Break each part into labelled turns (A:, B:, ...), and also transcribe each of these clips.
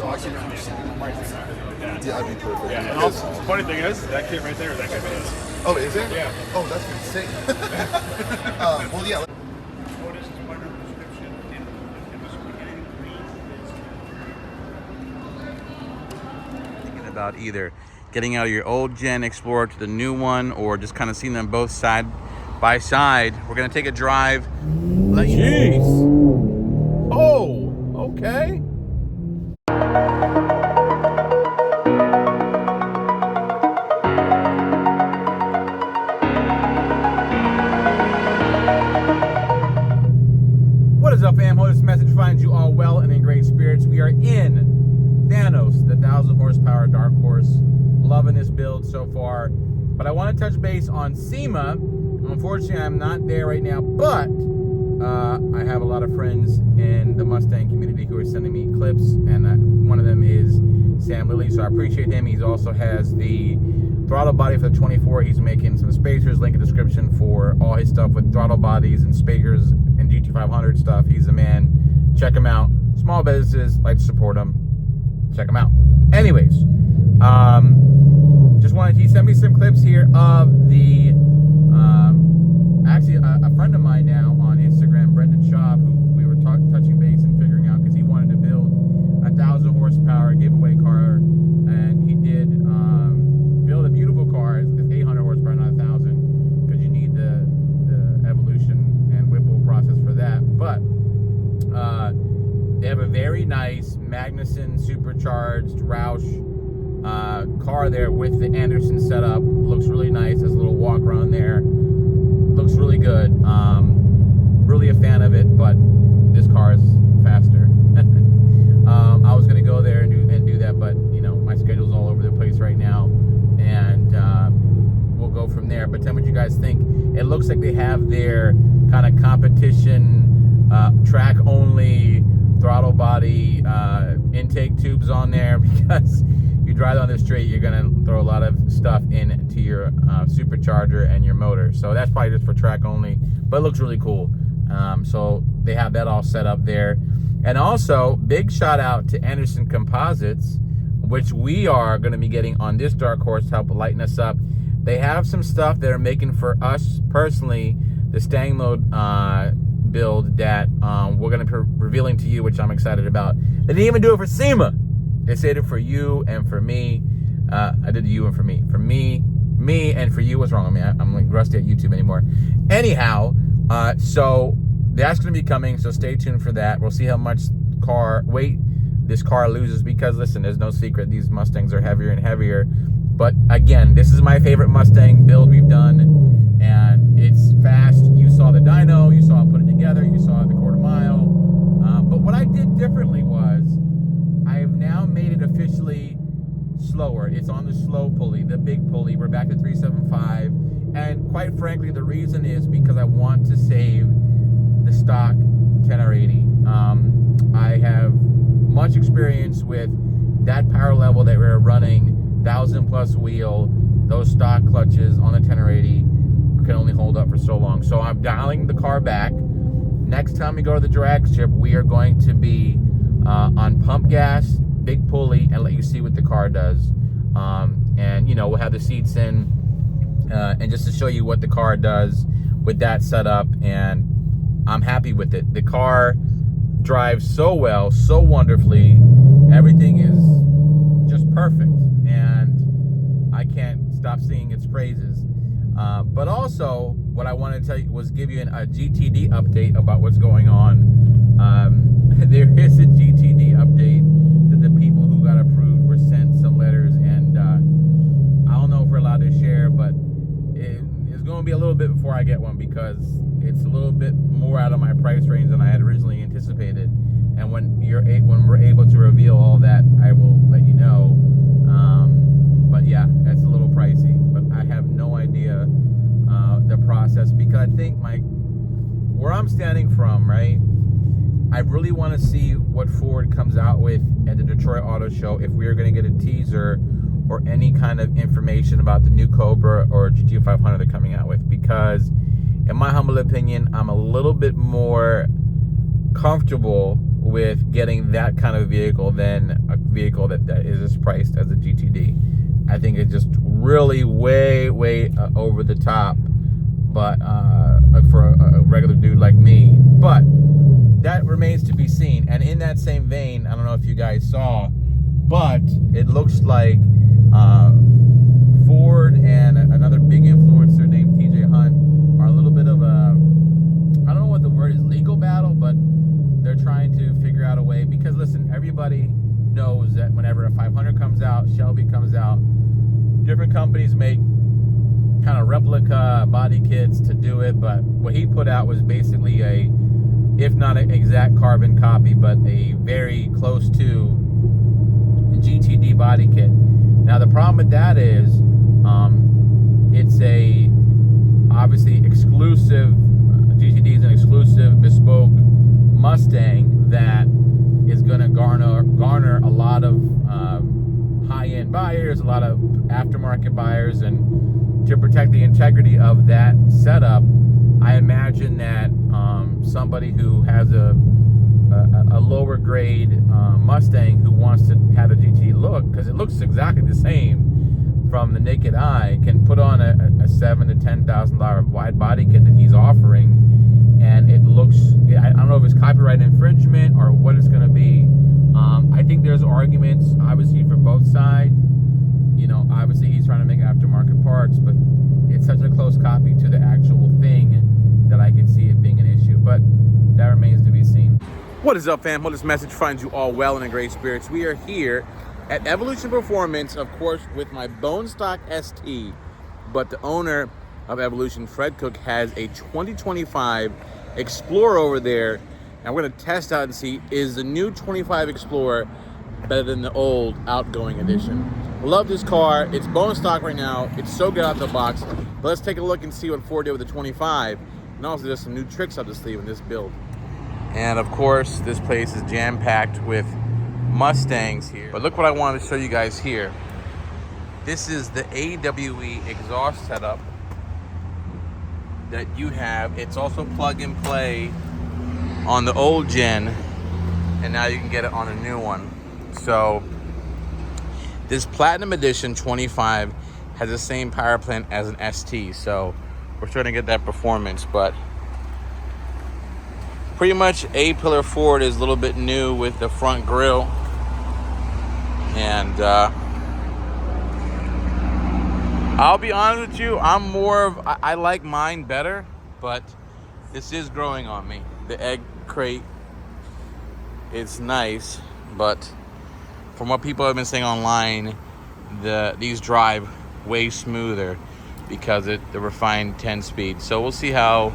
A: watching from your seat. Right there.
B: Yeah.
A: Yeah, that'd be perfect.
B: Yeah, and also, the funny thing is, that kid right there is actually his.
A: Oh, is it?
B: Yeah.
A: Oh, that's insane. Well, yeah.
B: What is part of the description? It was beginning green.
C: Thinking about either getting out of your old gen Explorer to the new one, or just kind of seeing them both side by side. We're gonna take a drive.
D: Jeez. Oh, okay. What is up, fam? Hope this message finds you all well and in great spirits. We are in Thanos, the 1,000 horsepower Dark Horse. Loving this build so far. But I want to touch base on SEMA. Unfortunately, I'm not there right now, but I have a lot of friends in the Mustang community who are sending me clips, and one of them is Sam Lilly, so I appreciate him. He also has the throttle body for the 24. He's making some spacers. Link in the description for all his stuff with throttle bodies and spacers and GT500 stuff. He's the man. Check him out. Small businesses, like to support him. Check him out. Anyways, just wanted, he sent me some clips here of the actually a friend of mine now on Instagram, Brendan Schaub, who we were touching base and figuring out, because he wanted to build a 1,000 horsepower giveaway car, and he did build a beautiful car. It's 800 horsepower, not 1,000, because you need the evolution and Whipple process for that. But they have a very nice Magnuson supercharged Roush car there with the Anderson setup. Looks really nice. There's a little walk around there. Looks really good. Really a fan of it, but this car is faster. I was gonna go there and do that, but you know, my schedule's all over the place right now, and we'll go from there. But tell me what you guys think. It looks like they have their kind of competition track only throttle body intake tubes on there, because you drive on the straight, you're gonna throw a lot of stuff into your supercharger and your motor. So that's probably just for track only, but it looks really cool. So they have that all set up there. And also, big shout out to Anderson Composites, which we are gonna be getting on this Dark Horse to help lighten us up. They have some stuff they're making for us personally, the Stang Mode build that we're gonna be revealing to you, which I'm excited about. They didn't even do it for SEMA. They said it for you and for me. I did you and for me. For me and for you. What's wrong with me? I'm like rusty at YouTube anymore. Anyhow, so that's going to be coming, so stay tuned for that. We'll see how much weight this car loses, because listen, there's no secret, these Mustangs are heavier and heavier. But again, this is my favorite Mustang build we've done, and it's fast. You saw the dyno, you saw it put it together, you saw the quarter mile. But what I did differently was, I have now made it officially slower. It's on the slow pulley, the big pulley. We're back to 375. And quite frankly, the reason is because I want to save the stock 10R80. I have much experience with that power level that we're running, 1,000 plus wheel. Those stock clutches on the 10R80 can only hold up for so long. So I'm dialing the car back. Next time we go to the drag strip, we are going to be on pump gas, big pulley, and let you see what the car does. And you know, we'll have the seats in, and just to show you what the car does with that setup. And I'm happy with it. The car drives so well, so wonderfully. Everything is just perfect, and I can't stop singing its praises. But also, what I wanted to tell you was give you a GTD update about what's going on. There is a GTD update that the people who got approved were sent some letters, and I don't know if we're allowed to share, but it's going to be a little bit before I get one, because it's a little bit more out of my price range than I had originally anticipated. And when we're able to reveal all that, I will let you know. But yeah, that's a little pricey, but I have no idea the process, because I think where I'm standing from, right, I really want to see what Ford comes out with at the Detroit Auto Show, if we are going to get a teaser or any kind of information about the new Cobra or GT500 they're coming out with. Because in my humble opinion, I'm a little bit more comfortable with getting that kind of vehicle than a vehicle that is priced as a GTD. I think it's just really way over the top, but for a regular dude like me. But that remains to be seen. And in that same vein, I don't know if you guys saw, but it looks like Ford and another big influencer named TJ Hunt are a little bit of a, I don't know what the word is, legal battle, but they're trying to figure out a way, because listen, everybody knows that whenever a 500 comes out, Shelby comes out, different companies make kind of replica body kits to do it, but what he put out was basically a, if not an exact carbon copy, but a very close to GTD body kit. Now the problem with that is it's a obviously exclusive, GTD is an exclusive bespoke Mustang that is going to garner a lot of high-end buyers, a lot of aftermarket buyers, and to protect the integrity of that setup, I imagine that somebody who has a lower grade Mustang who wants to have a GT look, because it looks exactly the same from the naked eye, can put on a $7,000 to $10,000 wide body kit that he's offering, and it looks, I don't know if it's copyright infringement or what it's going to be. I think there's arguments obviously for both sides. You know, obviously he's trying to make aftermarket parts, but it's such a close copy to the actual thing that I could see it being an issue, but that remains to be seen.
C: What is up, fam? Hope this message finds you all well and in great spirits. We are here at Evolution Performance, of course, with my bone stock ST, but the owner of Evolution, Fred Cook, has a 2025 Explorer over there, and we're going to test out and see, is the new 25 Explorer better than the old outgoing edition? Love this car. It's bone stock right now. It's so good out of the box. But let's take a look and see what Ford did with the 25, and also there's some new tricks up the sleeve in this build. And of course, this place is jam-packed with Mustangs here. But look what I wanted to show you guys here. This is the AWE exhaust setup that you have. It's also plug and play on the old gen, and now you can get it on a new one. So this Platinum Edition 25 has the same power plant as an ST, so we're starting to get that performance, but pretty much A-pillar Ford is a little bit new with the front grille, and I'll be honest with you, I'm more of, I like mine better, but this is growing on me. The egg crate, it's nice, but from what people have been saying online, these drive way smoother because the refined 10-speed. So we'll see how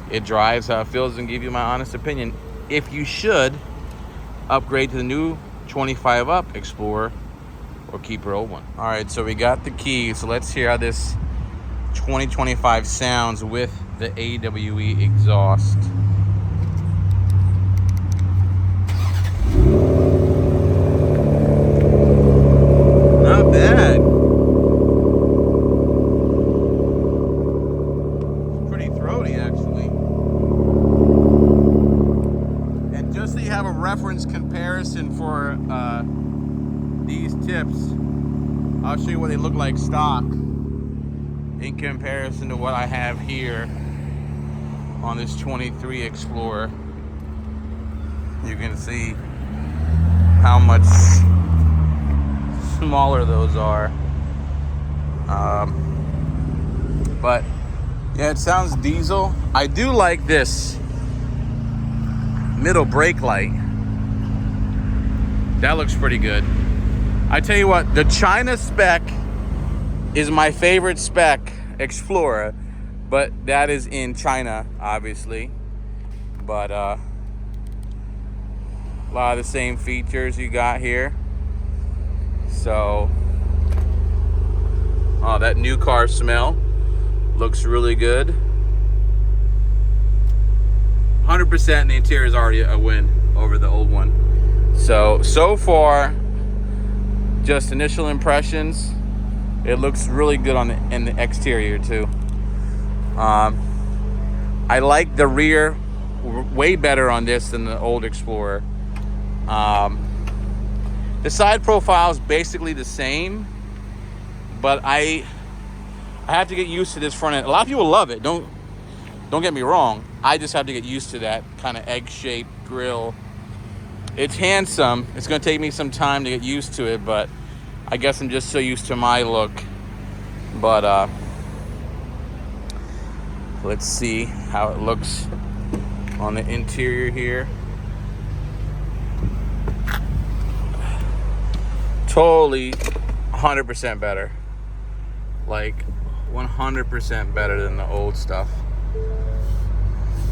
C: it drives, how it feels, and give you my honest opinion. If you should upgrade to the new 25 Up Explorer or keep your old one. All right, so we got the keys. So let's hear how this 2025 sounds with the AWE exhaust. Not bad. It's pretty throaty, actually. And just so you have a reference comparison for these tips, I'll show you what they look like stock in comparison to what I have here on this 23 Explorer. You can see how much smaller those are. But yeah, it sounds diesel. I do like this middle brake light. That looks pretty good. I tell you what, the China spec is my favorite spec Explorer, but that is in China, obviously. But a lot of the same features you got here. So, oh, that new car smell looks really good. 100% the interior is already a win over the old one. So far, just initial impressions, it looks really good in the exterior too. I like the rear way better on this than the old Explorer. The side profile is basically the same, but I have to get used to this front end. A lot of people love it. Don't get me wrong. I just have to get used to that kind of egg-shaped grill. It's handsome. It's going to take me some time to get used to it, but I guess I'm just so used to my look. But let's see how it looks on the interior here. Totally 100% better. Like 100% better than the old stuff.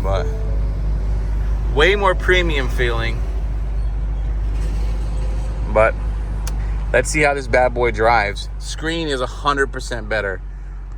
C: But way more premium feeling. But let's see how this bad boy drives. Screen is 100% better.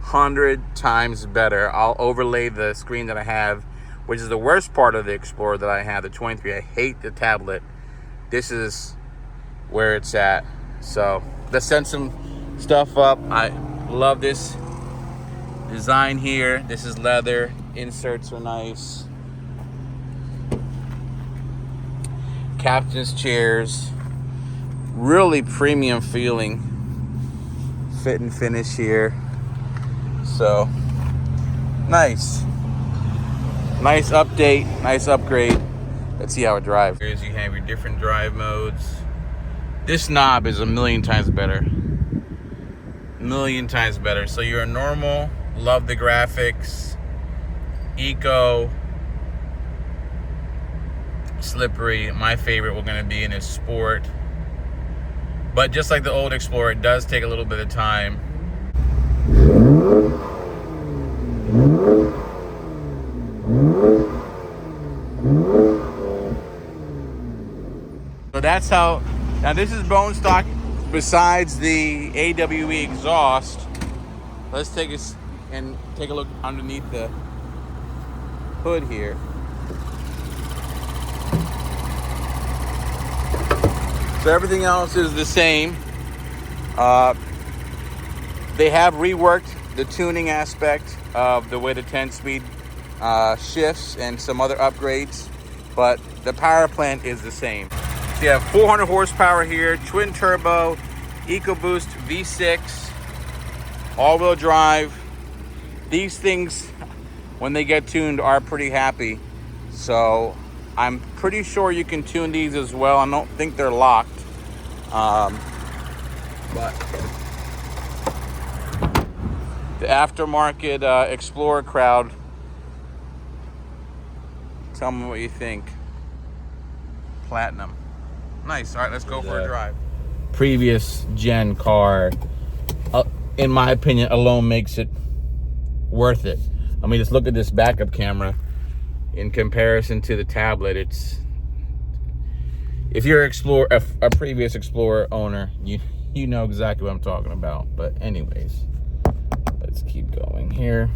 C: 100 times better. I'll overlay the screen that I have, which is the worst part of the Explorer that I have, the 23. I hate the tablet. This is where it's at. So let's send some stuff up. I love this design here. This is leather. Inserts are nice. Captain's chairs. Really premium feeling. Fit and finish here. So nice. Nice update. Nice upgrade. Let's see how it drives. Here's you have your different drive modes. This knob is a million times better. Million times better. So you're a normal, love the graphics, eco, slippery. My favorite we're going to be in is sport. But just like the old Explorer, it does take a little bit of time. So that's how. Now this is bone stock. Besides the AWE exhaust, let's take a look underneath the hood here. So everything else is the same. They have reworked the tuning aspect of the way the 10-speed shifts and some other upgrades, but the power plant is the same. So you have 400 horsepower here, twin turbo, EcoBoost V6, all-wheel drive. These things, when they get tuned, are pretty happy. So I'm pretty sure you can tune these as well. I don't think they're locked. But the aftermarket Explorer crowd, tell me what you think. Platinum. Nice. All right, let's go for a drive. Previous gen car, in my opinion, alone makes it worth it. I mean, just look at this backup camera in comparison to the tablet. It's, if you're a previous Explorer owner, you know exactly what I'm talking about. But anyways, let's keep going here.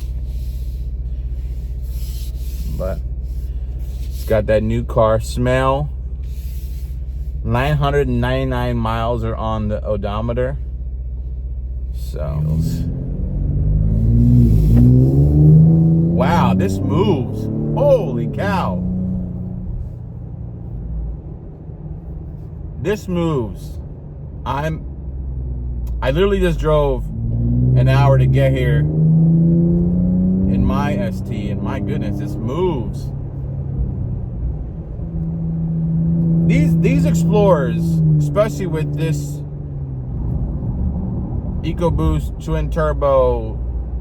C: But it's got that new car smell. 999 miles are on the odometer. So, wow, this moves. Holy cow. This moves. I literally just drove an hour to get here in my ST, and my goodness, this moves. These Explorers, especially with this EcoBoost twin turbo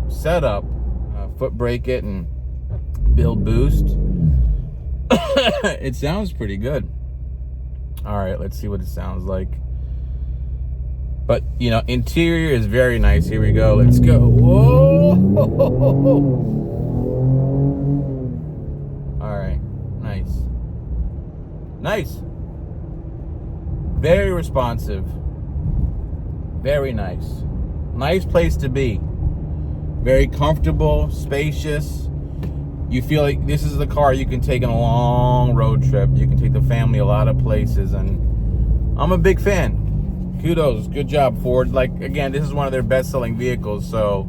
C: setup, foot brake it and build boost, it sounds pretty good. All right, let's see what it sounds like. But you know, interior is very nice. Here we go. Let's go. Whoa! All right, nice. Very responsive. Very nice. Nice place to be. Very comfortable, spacious. You feel like this is the car you can take on a long road trip. You can take the family a lot of places, and I'm a big fan. Kudos. Good job, Ford. Like, again, this is one of their best-selling vehicles, so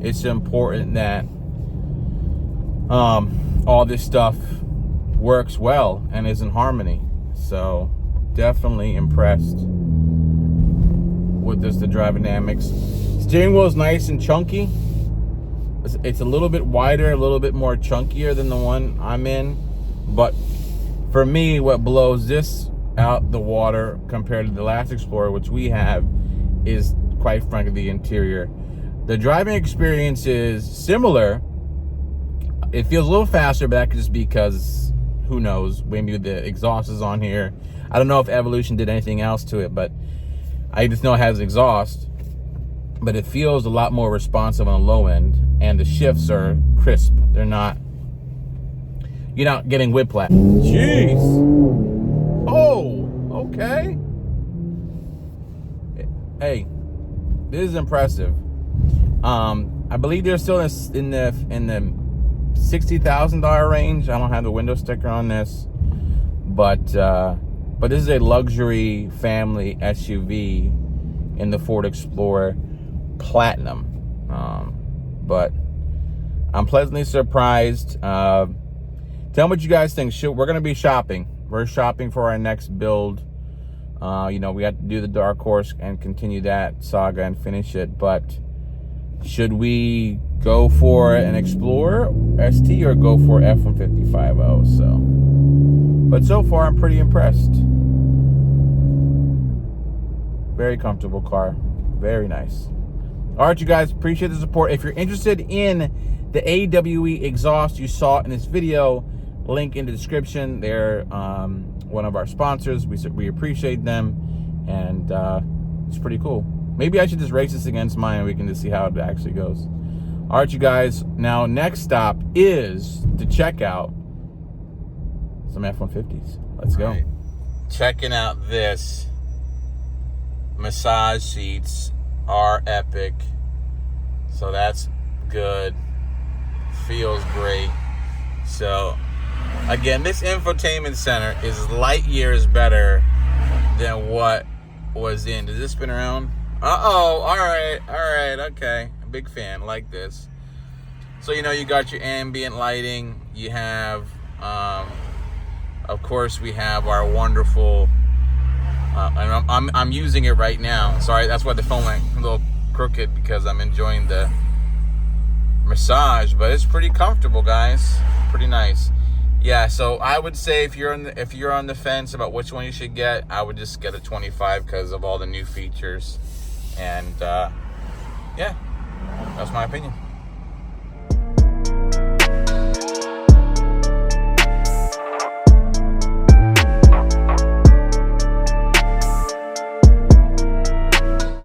C: it's important that all this stuff works well and is in harmony. So definitely impressed with the driverdynamics. Steering wheel is nice and chunky. It's a little bit wider, a little bit more chunkier than the one I'm in. But for me, what blows this out the water compared to the last Explorer, which we have, is quite frankly the interior. The driving experience is similar. It feels a little faster, but that could just be because, who knows, maybe the exhaust is on here. I don't know if Evolution did anything else to it, but I just know it has exhaust. But it feels a lot more responsive on the low end, and the shifts are crisp. They're not, you're not getting whiplash. Jeez. Oh, okay. Hey, this is impressive. I believe they're still in the $60,000 range. I don't have the window sticker on this, but this is a luxury family SUV in the Ford Explorer Platinum. But I'm pleasantly surprised. Tell me what you guys think. We're gonna be shopping. We're shopping for our next build. You know, we have to do the Dark Horse and continue that saga and finish it. But should we go for an Explorer ST or go for F-150 So, but so far I'm pretty impressed. Very comfortable car, very nice. All right, you guys, appreciate the support. If you're interested in the AWE exhaust you saw in this video, link in the description. They're one of our sponsors. We appreciate them, and it's pretty cool. Maybe I should just race this against mine and we can just see how it actually goes. All right, you guys, now next stop is to check out some F-150s. Let's go. Right. Checking out this. Massage seats are epic, so that's good. Feels great. So again, this infotainment center is light years better than what was in. Does this spin around? Uh-oh. All right, okay. A big fan, like this. So, you know, you got your ambient lighting. You have, of course, we have our wonderful, and I'm using it right now. Sorry, that's why the phone went a little crooked, because I'm enjoying the massage, but it's pretty comfortable, guys. Pretty nice. Yeah, so I would say if you're on the fence about which one you should get, I would just get a 25 because of all the new features. And yeah, that's my opinion.